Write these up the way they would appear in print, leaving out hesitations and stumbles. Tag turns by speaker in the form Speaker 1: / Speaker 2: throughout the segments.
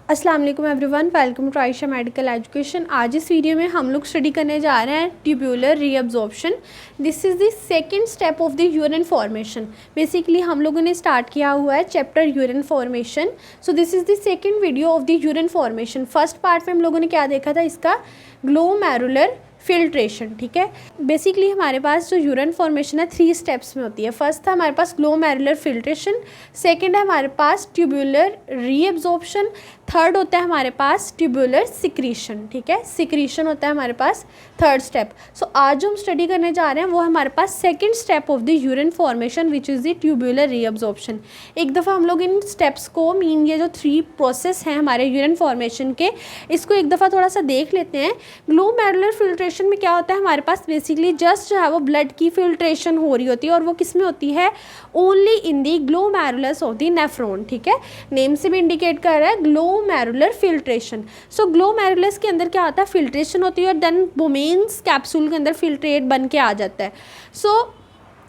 Speaker 1: अस्सलाम वालेकुम everyone, welcome to Ayesha medical education. आज इस वीडियो में हम लोग स्टडी करने जा रहे हैं tubular reabsorption. This is the second step of the urine formation. Basically हम लोगों ने स्टार्ट किया हुआ है chapter urine formation. So this is the second video of the urine formation. First part में हम लोगों ने क्या देखा था, इसका ग्लोमेरुलर फिल्ट्रेशन। ठीक है, बेसिकली हमारे पास जो यूरिन फॉर्मेशन है 3 स्टेप्स में होती है। फर्स्ट था हमारे पास ग्लोमेरुलर फिल्ट्रेशन, सेकंड है हमारे पास ट्यूब्यूलर रीअब्जॉर्प्शन, थर्ड होता है हमारे पास ट्यूब्यूलर सिक्रीशन। ठीक है, सिक्रीशन होता है हमारे पास थर्ड स्टेप। सो आज जो हम स्टडी करने जा रहे हैं वो हमारे पास second step of the urine formation which is the tubular reabsorption. एक दफ़ा हम लोग इन स्टेप्स को ये जो 3 प्रोसेस हैं हमारे यूरिन फॉर्मेशन के, इसको एक दफ़ा थोड़ा सा देख लेते हैं। ग्लोमेरुलर फिल्ट्रेशन में क्या होता है, हमारे पास बेसिकली जस्ट जो है वो ब्लड की फिल्ट्रेशन हो रही होती है, और वो किस में होती है, only in the glomerulus of the nephron. ठीक है, नेम से भी इंडिकेट कर रहा है ग्लोमेरुलर फिल्ट्रेशन। सो ग्लोमेरुलस के अंदर क्या होता है, फिल्ट्रेशन होती है और देन बोमेन्स कैप्सूल के अंदर फिल्ट्रेट बन के आ जाता है। सो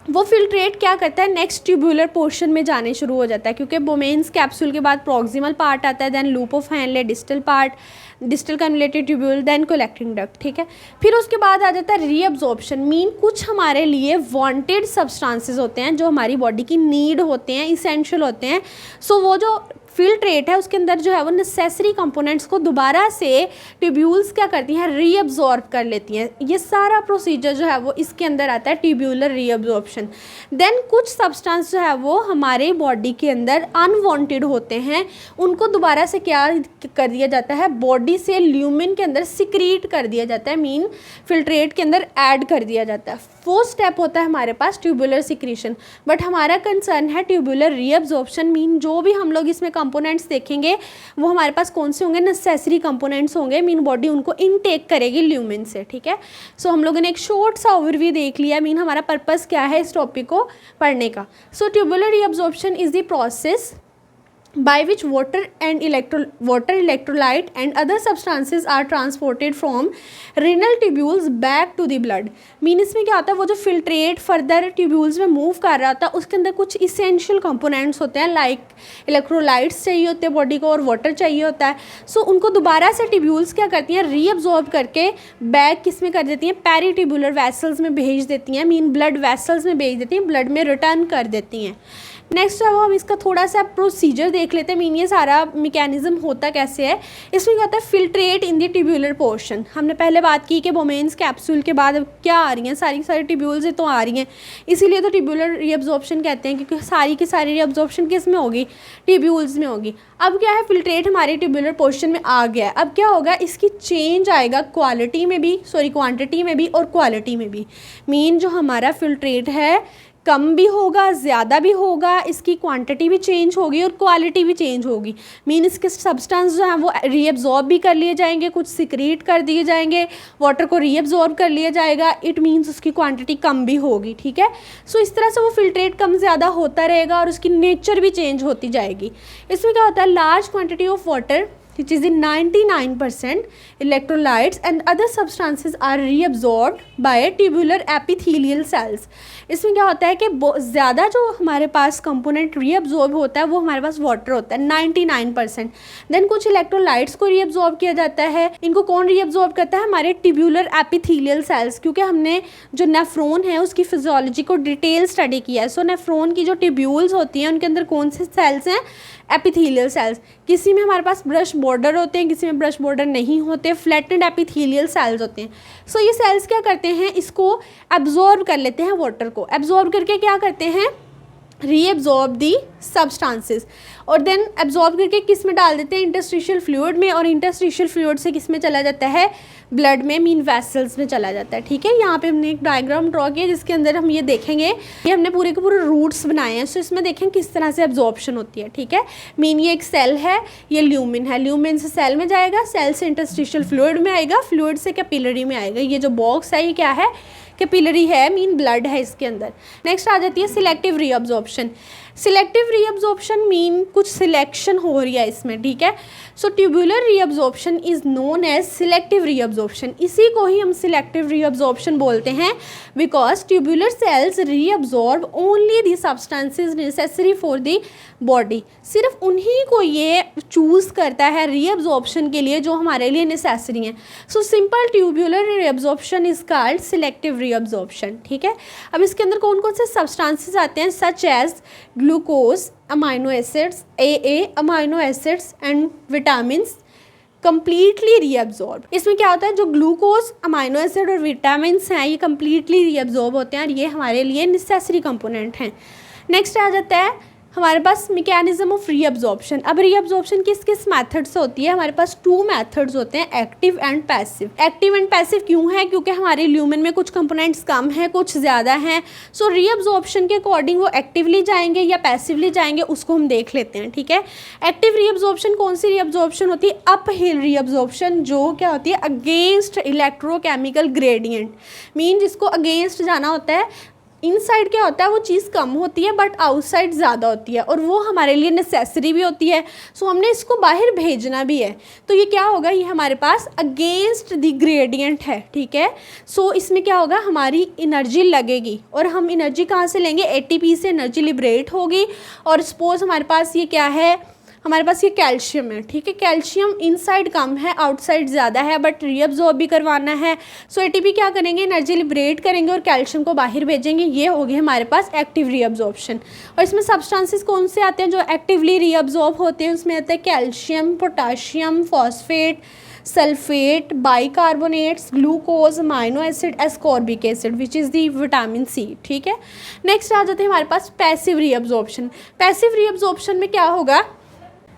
Speaker 1: वो फिल्ट्रेट क्या करता है, नेक्स्ट ट्यूब्यूलर पोर्शन में जाने शुरू हो जाता है, क्योंकि बोमेन्स कैप्सूल के बाद प्रॉक्सिमल पार्ट आता है, then loop of Henle, distal part, distal convoluted tubule, then collecting duct. ठीक है, फिर उसके बाद आ जाता है रीअब्जॉर्प्शन। मीन कुछ हमारे लिए वांटेड सब्सटेंसेस होते हैं जो हमारी बॉडी की नीड होते हैं, इसेंशियल होते हैं। सो वो जो फिल्ट्रेट है उसके अंदर जो है वो नेसेसरी कंपोनेंट्स को दोबारा से ट्यूब्यूल्स क्या करती हैं, रीअब्जॉर्ब कर लेती हैं। ये सारा प्रोसीजर जो है वो इसके अंदर आता है, ट्यूब्यूलर रीअब्जॉर्प्शन। देन कुछ सब्सटेंस जो है वो हमारे बॉडी के अंदर अनवांटेड होते हैं, उनको दोबारा से क्या कर दिया जाता है, बॉडी से ल्यूमिन के अंदर सिक्रीट कर दिया जाता है, मीन फिल्ट्रेट के अंदर ऐड कर दिया जाता है। फोर्थ स्टेप होता है हमारे पास ट्यूब्यूलर सिक्रीशन। बट हमारा कंसर्न है ट्यूब्यूलर रीअब्जॉर्प्शन। मीन जो भी हम लोग इसमें कंपोनेंट्स देखेंगे वो हमारे पास कौन से होंगे, नेसेसरी कंपोनेंट्स होंगे, मीन बॉडी उनको इनटेक करेगी ल्यूमिन से। ठीक है, सो हम लोगों ने एक शॉर्ट सा ओवरव्यू देख लिया, मीन हमारा पर्पस क्या है इस टॉपिक को पढ़ने का। So tubular reabsorption is the process by which water, electrolyte and other substances are transported from renal tubules back to the blood। Mean इसमें क्या होता है, वो जो फिल्ट्रेट फर्दर ट्यूब्यूल्स में मूव कर रहा होता है उसके अंदर कुछ इसेंशियल कंपोनेंट्स होते हैं, लाइक इलेक्ट्रोलाइट्स चाहिए होते हैं बॉडी को और वाटर चाहिए होता है। सो उनको दोबारा से ट्यूब्यूल्स क्या करती हैं, रीअब्जॉर्ब करके बैक किस में कर देती हैं, पेरीट्यूबुलर वेसल्स में भेज देती हैं, मीन ब्लड वेसल्स में भेज देती हैं, ब्लड में रिटर्न कर देती हैं। नेक्स्ट अब हम इसका थोड़ा सा प्रोसीजर देख लेते हैं, मीन ये सारा मैकेनिज्म होता कैसे है। इसमें क्या होता है, filtrate in the tubular portion. हमने पहले बात की कि बोमेन्स कैप्सूल के बाद अब क्या आ रही हैं, सारी ट्यूब्यूल्स तो आ रही हैं, इसीलिए तो ट्यूब्यूलर रीअब्जॉर्प्शन कहते हैं, क्योंकि सारी की सारी रीअब्जॉर्प्शन किस में होगी, ट्यूब्यूल्स में होगी। अब क्या है, फिल्ट्रेट हमारे ट्यूब्यूलर पोर्शन में आ गया है, अब क्या होगा, इसकी चेंज आएगा क्वांटिटी में भी और क्वालिटी में भी। मीन जो हमारा फिल्ट्रेट है कम भी होगा, ज़्यादा भी होगा, इसकी क्वांटिटी भी चेंज होगी और क्वालिटी भी चेंज होगी। मीन इसके सब्सटेंस जो हैं वो रीअब्जॉर्ब भी कर लिए जाएंगे, कुछ सिक्रीट कर दिए जाएंगे, वाटर को रीअब्जॉर्ब कर लिया जाएगा, इट मीन्स उसकी क्वांटिटी कम भी होगी। ठीक है, सो इस तरह से वो फिल्ट्रेट कम ज़्यादा होता रहेगा और उसकी नेचर भी चेंज होती जाएगी। इसमें क्या होता है, large quantity of water which is in 99% electrolytes and other substances are reabsorbed by tubular epithelial cells। इसमें क्या होता है कि ज़्यादा जो हमारे पास कंपोनेंट रीअब्जॉर्ब होता है वो हमारे पास वाटर होता है 99%। देन कुछ इलेक्ट्रोलाइट्स को रीअब्जॉर्ब किया जाता है। इनको कौन रीअब्जॉर्ब करता है, हमारे ट्यूब्यूलर एपिथेलियल सेल्स, क्योंकि हमने जो नेफ्रॉन है उसकी फिजियोलॉजी को डिटेल स्टडी किया है। सो नेफ्रॉन की जो ट्यूब्यूल्स होती हैं उनके अंदर कौन से सेल्स हैं, एपिथेलियल सेल्स। किसी में हमारे पास ब्रश बॉर्डर होते हैं, किसी में ब्रश बॉर्डर नहीं होते, फ्लैटेंड एपिथेलियल सेल्स होते हैं। सो ये सेल्स क्या करते हैं, इसको एब्जॉर्ब कर लेते हैं, वाटर को एब्जॉर्ब करके क्या करते हैं, रीअब्जॉर्ब दी सब्सटेंसेस, और देन एब्जॉर्ब करके किस में डाल देते हैं, इंटरस्टिशियल फ्लूइड में, और इंटरस्टिशियल फ्लूइड से किस में चला जाता है, ब्लड में, मीन वेसल्स में चला जाता है। ठीक है, यहाँ पे हमने एक डायग्राम ड्रॉ किया जिसके अंदर हम ये देखेंगे, ये हमने पूरे के पूरे रूट्स बनाए हैं। सो इसमें देखें किस तरह से एब्जॉर्प्शन होती है। ठीक है, मीन ये एक सेल है, ये ल्यूमिन है, ल्यूमिन से सेल में जाएगा, सेल से इंटरस्टिशियल फ्लूइड में आएगा, फ्लूइड से कैपिलरी में आएगा। ये जो बॉक्स है ये क्या है, कैपिलरी है, मीन ब्लड है इसके अंदर। नेक्स्ट आ जाती है selective reabsorption. Selective reabsorption mean कुछ सिलेक्शन हो रही है इसमें, ठीक है। So tubular reabsorption is known as selective reabsorption, इसी को ही हम सिलेक्टिव रीअब्जॉर्प्शन बोलते हैं, because tubular cells reabsorb only the substances necessary for the body, सिर्फ उन्हीं को ये चूज़ करता है रीअब्जॉर्प्शन के लिए जो हमारे लिए नेसेसरी हैं। So simple tubular reabsorption is called selective reabsorption, ठीक है। अब इसके अंदर कौन कौन से सब्सटेंसेस आते हैं, such as glucose, amino acids, AA amino acids and vitamins completely reabsorb. इसमें क्या होता है, जो ग्लूकोज, अमाइनो एसिड और विटामिन्स हैं ये कम्प्लीटली रीअब्जॉर्ब होते हैं और ये हमारे लिए नेसेसरी कंपोनेंट हैं। नेक्स्ट आ जाता है हमारे पास मैकेनिज्म ऑफ रीअब्जॉर्प्शन। अब रीअब्जॉर्प्शन किस किस मेथड से होती है, हमारे पास 2 मेथड्स होते हैं, active and passive. Active and passive क्यों है, क्योंकि हमारे ल्यूमेन में कुछ कंपोनेंट्स कम हैं, कुछ ज़्यादा हैं। सो रीअब्जॉर्प्शन के अकॉर्डिंग वो एक्टिवली जाएंगे या पैसिवली जाएंगे उसको हम देख लेते हैं, ठीक है। एक्टिव रीअब्जॉर्प्शन कौन सी रीअब्जॉर्प्शन होती है, अप हिल रीअब्जॉर्प्शन, जो क्या होती है अगेंस्ट इलेक्ट्रोकेमिकल ग्रेडियंट, मीन जिसको अगेंस्ट जाना होता है। इनसाइड क्या होता है, वो चीज़ कम होती है बट आउटसाइड ज़्यादा होती है और वो हमारे लिए नेसेसरी भी होती है। सो हमने इसको बाहर भेजना भी है, तो ये क्या होगा, ये हमारे पास अगेंस्ट द ग्रेडियंट है, ठीक है। सो इसमें क्या होगा, हमारी एनर्जी लगेगी और हम एनर्जी कहाँ से लेंगे, ATP से एनर्जी लिबरेट होगी। और सपोज हमारे पास ये क्या है, हमारे पास ये कैल्शियम है, ठीक है। कैल्शियम इनसाइड कम है, आउटसाइड ज़्यादा है, बट रीअब्जॉर्ब भी करवाना है। सो ATP क्या करेंगे, एनर्जी लिबरेट करेंगे और कैल्शियम को बाहर भेजेंगे। ये हो गए हमारे पास एक्टिव रीअब्जॉर्प्शन। और इसमें सब्सटेंसेस कौन से आते हैं जो एक्टिवली रीअब्जॉर्ब होते हैं, उसमें आते हैं calcium, potassium, phosphate, sulphate, bicarbonates, glucose, amino acid, ascorbic acid which is the vitamin C, ठीक है। नेक्स्ट आ जाते हैं हमारे पास पैसिव रीअब्जॉर्प्शन। पैसिव रीअब्जॉर्प्शन में क्या होगा,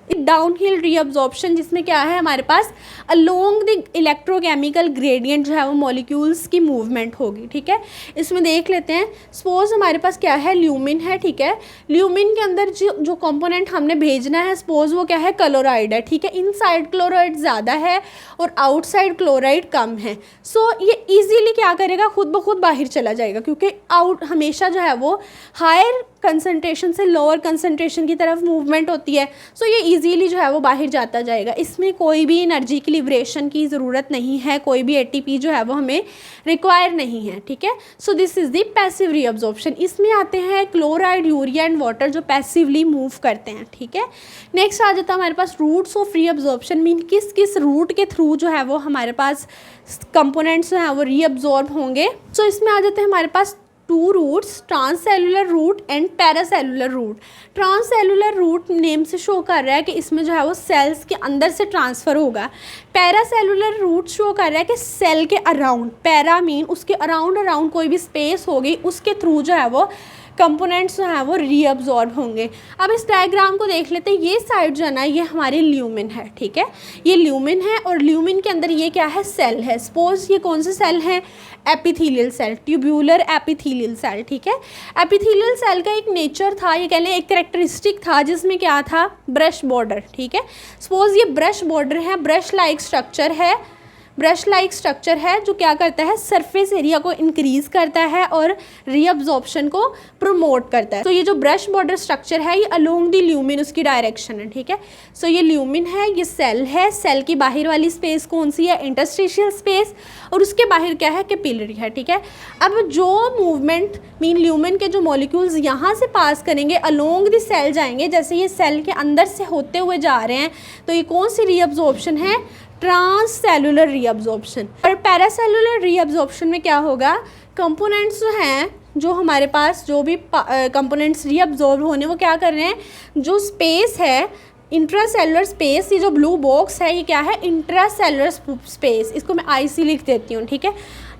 Speaker 1: डाउन हिल रीअब्जॉर्प्शन, जिसमें क्या है हमारे पास अलोंग द इलेक्ट्रोकेमिकल ग्रेडियंट जो है वो मॉलिक्यूल्स की मूवमेंट होगी, ठीक है। इसमें देख लेते हैं, सपोज हमारे पास क्या है, ल्यूमिन है, ठीक है। ल्यूमिन के अंदर जो कंपोनेंट हमने भेजना है, सपोज वो क्या है, क्लोराइड है, ठीक है। इनसाइड क्लोराइड ज़्यादा है और आउटसाइड क्लोराइड कम है। सो ये ईजीली क्या करेगा, खुद ब खुद बाहर चला जाएगा, क्योंकि आउट हमेशा जो है वो हायर कंसंट्रेशन से लोअर कंसंट्रेशन की तरफ मूवमेंट होती है। सो ये इजीली जो है वो बाहर जाता जाएगा, इसमें कोई भी एनर्जी की लिबरेशन की ज़रूरत नहीं है, कोई भी ATP जो है वो हमें रिक्वायर नहीं है, ठीक है। So this is the passive reabsorption. इसमें आते हैं क्लोराइड, यूरिया एंड वाटर जो पैसिवली मूव करते हैं, ठीक है। नेक्स्ट आ जाता है हमारे पास रूट्स ऑफ रीअब्जॉर्प्शन, मीन किस किस रूट के थ्रू जो है वो हमारे पास कंपोनेंट्स जो हैं वो रीअब्जॉर्ब होंगे। सो इसमें आ जाते हैं हमारे पास 2 routes, transcellular route and paracellular route. Transcellular route name से शो कर रहा है कि इसमें जो है वो सेल्स के अंदर से ट्रांसफ़र होगा। पैरासेलुलर रूट शो कर रहा है कि सेल के अराउंड, पैरा मीन उसके अराउंड कोई भी स्पेस होगी, उसके थ्रू जो है वो कंपोनेंट्स जो हैं वो रीअब्जॉर्ब होंगे। अब इस डायग्राम को देख लेते हैं, ये साइड जो है ना ये हमारी ल्यूमिन है, ठीक है। ये ल्यूमिन है और ल्यूमिन के अंदर ये क्या है, सेल है। सपोज ये कौन से सेल हैं, epithelial cell, tubular epithelial cell, ठीक है। एपिथेलियल सेल का एक नेचर था, ये कह लें एक कैरेक्टरिस्टिक था, जिसमें क्या था, ब्रश बॉर्डर, ठीक है। सपोज ये ब्रश बॉर्डर है, ब्रश लाइक स्ट्रक्चर है, ब्रश लाइक स्ट्रक्चर है जो क्या करता है, सरफेस एरिया को इंक्रीज करता है और रीअब्जॉर्प्शन को प्रमोट करता है। तो ये जो ब्रश बॉर्डर स्ट्रक्चर है ये अलोंग द ल्यूमिन उसकी डायरेक्शन है, ठीक है। सो ये ल्यूमिन है, ये सेल है, सेल की बाहर वाली स्पेस कौन सी है, इंटरस्टिशियल स्पेस, और उसके बाहर क्या है, कैपिलरी है, ठीक है। अब जो मूवमेंट मीन ल्यूमिन के जो मॉलिक्यूल्स यहाँ से पास करेंगे अलोंग द सेल जाएंगे, जैसे ये सेल के अंदर से होते हुए जा रहे हैं, तो ये कौन सी रीअब्जॉर्प्शन है, ट्रांससेलुलर रीअब्जॉर्प्शन। और पैरासेलुलर रीअब्जॉर्प्शन में क्या होगा, कंपोनेंट्स जो हैं, जो हमारे पास जो भी कंपोनेंट्स रीअब्जॉर्ब होने वो क्या कर रहे हैं, जो स्पेस है इंट्रासेलुलर स्पेस, ये जो ब्लू बॉक्स है ये क्या है, इंट्रासेलुलर स्पेस, इसको मैं IC लिख देती हूँ, ठीक है।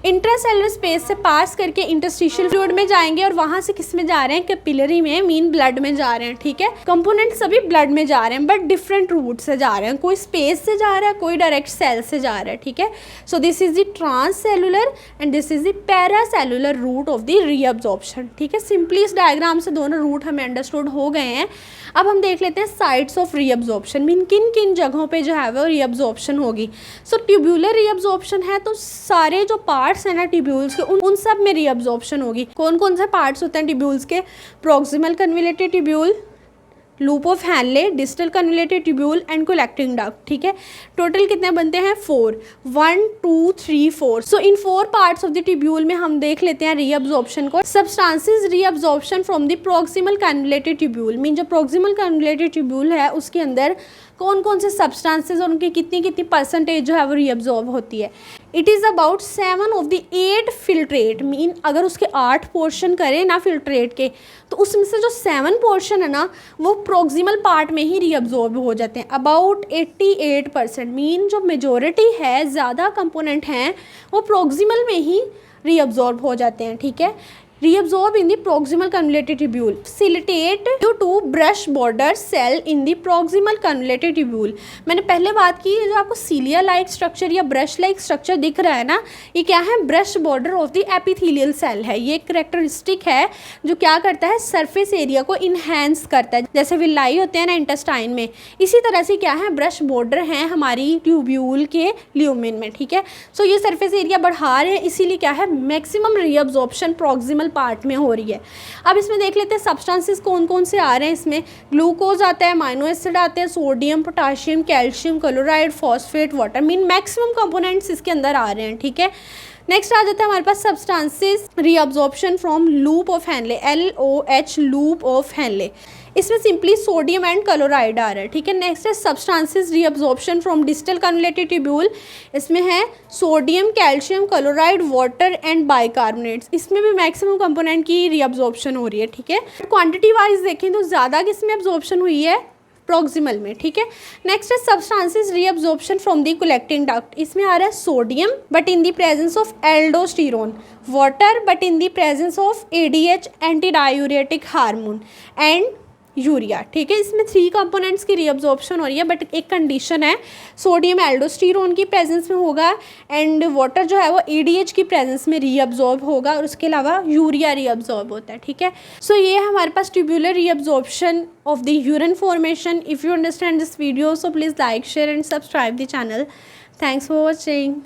Speaker 1: इंट्रासेलुलर स्पेस से पास करके इंटरस्टिशियल फ्लूइड में जाएंगे और वहाँ से किस में जा रहे हैं, कैपिलरी में, मीन ब्लड में जा रहे हैं, ठीक है। कंपोनेंट सभी ब्लड में जा रहे हैं बट डिफरेंट रूट से जा रहे हैं, कोई स्पेस से जा रहा है, कोई डायरेक्ट सेल से जा रहा है, ठीक है। So this is the transcellular and this is the paracellular route of the reabsorption, ठीक है। सिंपली इस डायग्राम से दोनों रूट हमें अंडरस्टूड हो गए हैं। अब हम देख लेते हैं साइट्स ऑफ रीअब्जॉर्प्शन, मीन किन किन जगहों पे जो है वो रीअब्जॉर्प्शन होगी। सो ट्यूब्यूलर रीअब्जॉर्प्शन है तो सारे जो पार्ट पार्ट्स हैं ना ट्यूब्यूल्स के, उन सब में रीअब्जॉर्प्शन होगी। कौन कौन से पार्ट्स होते हैं ट्यूब्यूल्स के? Proximal convoluted tubule, loop of Henle, distal convoluted tubule and collecting duct. ठीक है, टोटल कितने बनते हैं? 4, 1 2 3 4। सो इन 4 पार्ट्स ऑफ द ट्यूब्यूल में हम देख लेते हैं रीअब्जॉर्प्शन को। Substances reabsorption from the proximal convoluted tubule, mean जो प्रॉक्सिमल कन्वोल्यूटेड ट्यूब्यूल है उसके अंदर कौन कौन से सब्सटेंसेस और उनकी कितनी कितनी परसेंटेज जो है वो रीअब्जॉर्ब होती है। It is about 7 of the 8 filtrate, mean अगर उसके 8 पोर्शन करें ना फिल्ट्रेट के, तो उसमें से जो 7 पोर्शन है ना वो प्रॉक्सिमल पार्ट में ही रीअब्जॉर्ब हो जाते हैं। अबाउट 88%, मीन जो मेजॉरिटी है, ज़्यादा कंपोनेंट हैं वो प्रॉक्सिमल में ही रीअब्जॉर्ब हो जाते हैं। ठीक है, reabsorb in the proximal convoluted tubule, facilitate due to brush border cell in the proximal convoluted tubule। मैंने पहले बात की, जो आपको सीलिया लाइक स्ट्रक्चर या ब्रश लाइक स्ट्रक्चर दिख रहा है ना, ये क्या है? Brush border of the epithelial cell है। ये एक करेक्टरिस्टिक है जो क्या करता है? सरफेस एरिया को इन्हेंस करता है। जैसे विलाई होते हैं ना इंटेस्टाइन में, इसी तरह से क्या है? ब्रश बॉर्डर हैं हमारी ट्यूब्यूल के ल्यूमेन में। ठीक है, सो ये सरफेस एरिया बढ़ा रहे हैं, इसीलिए क्या है? मैक्सिमम रीअब्जॉर्प्शन प्रॉक्सिमल पार्ट में हो रही है। अब इसमें देख लेते हैं सब्सटेंसेस कौन कौन से आ रहे हैं। इसमें ग्लूकोज आता है, अमाइनो एसिड आते हैं, sodium, potassium, calcium, chloride, phosphate, water, mean maximum components इसके अंदर आ रहे हैं। ठीक है, नेक्स्ट आ जाता है हमारे पास substances reabsorption from loop of Henle, LOH, loop of Henle. इसमें सिंपली सोडियम एंड क्लोराइड आ रहा है। ठीक है, नेक्स्ट है substances reabsorption from distal convoluted tubule. इसमें है sodium, calcium, chloride, water and bicarbonates. इसमें भी मैक्सिमम कंपोनेंट की रीअब्जॉर्प्शन हो रही है। ठीक है, क्वांटिटी वाइज देखें तो ज़्यादा किसमें एब्जॉर्प्शन हुई है? प्रॉक्सिमल में। ठीक है, नेक्स्ट है substances reabsorption from the collecting duct. इसमें आ रहा है sodium but in the presence of aldosterone, water but in the presence of ADH, anti diuretic hormone, and urea. ठीक है, इसमें 3 कंपोनेंट्स की रीअब्जॉर्प्शन हो रही है, बट एक कंडीशन है, सोडियम एल्डोस्टेरोन की प्रेजेंस में होगा एंड वाटर जो है वो ADH की प्रेजेंस में रीअब्जॉर्ब होगा, और उसके अलावा यूरिया रीअब्जॉर्ब होता है। ठीक है, सो ये है हमारे पास tubular reabsorption of the urine formation. If you understand this video, so please like, share and subscribe the channel. Thanks for watching.